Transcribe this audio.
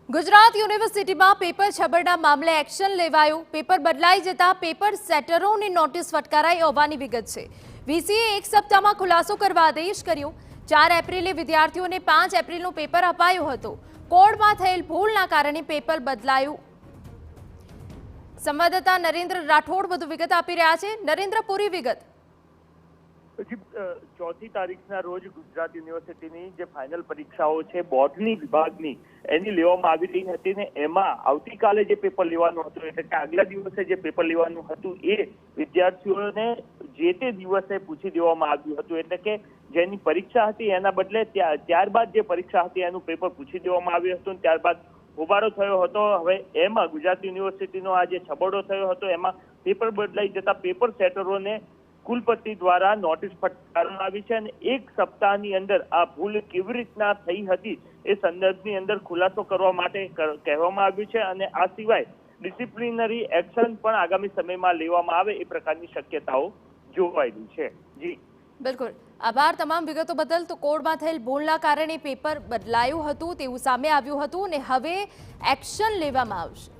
ગુજરાત યુનિવર્સિટીમાં પેપર છબરડા મામલે એક્શન લેવાયું। પેપર બદલાઈ જતા પેપર સેટરોને નોટિસ ફટકારાઈ હોવાની વિગત છે। વીસીએ એક સપ્તાહમાં ખુલાસો કરવા આદેશ કર્યો। 4 એપ્રિલે વિદ્યાર્થીઓને 5 એપ્રિલનું પેપર અપાયું હતું। કોડમાં થયેલ ભૂલના કારણે પેપર બદલાયું। સંવાદદાતા નરેન્દ્ર રાઠોડ વધુ વિગત આપી રહ્યા છે। નરેન્દ્ર, પૂરી વિગત। ચોથી તારીખના રોજ ગુજરાત યુનિવર્સિટીની જે ફાઇનલ પરીક્ષાઓ છે બોર્ડની વિભાગની એની લેવામાં આવી રહી હતી ને એમાં આવતીકાલે જે પેપર લેવાનું હતું એટલે કે આગલા દિવસે જે પેપર લેવાનું હતું એ વિદ્યાર્થીઓને જે તે દિવસે પૂછી દેવામાં આવ્યું હતું। એટલે કે જેની પરીક્ષા હતી એના બદલે ત્યારબાદ જે પરીક્ષા હતી એનું પેપર પૂછી દેવામાં આવ્યું હતું। ત્યારબાદ હોબાળો થયો હતો। હવે એમાં ગુજરાત યુનિવર્સિટીનો આ જે છબરડો થયો હતો એમાં પેપર બદલાઈ જતા પેપર સેટરોને કુલપતિ દ્વારા નોટિસ ફટકારવામાં આવી છે અને એક સપ્તાહની અંદર આ ભૂલ કેવી રીતના થઈ હતી એ સંદર્ભની અંદર ખુલાસો કરવા માટે કહેવામાં આવ્યું છે અને આ સિવાય ડિસિપ્લિનરી એક્શન પણ આગામી સમયમાં લેવામાં આવે એ પ્રકારની શક્યતાઓ જોવાઈ રહી છે। જી બિલકુલ, આભાર તમામ વિગતો બદલ। તો કોડમાં થયેલ ભૂલના કારણે પેપર બદલાયું હતું તેવું સામે આવ્યું હતું અને હવે એક્શન લેવામાં આવશે।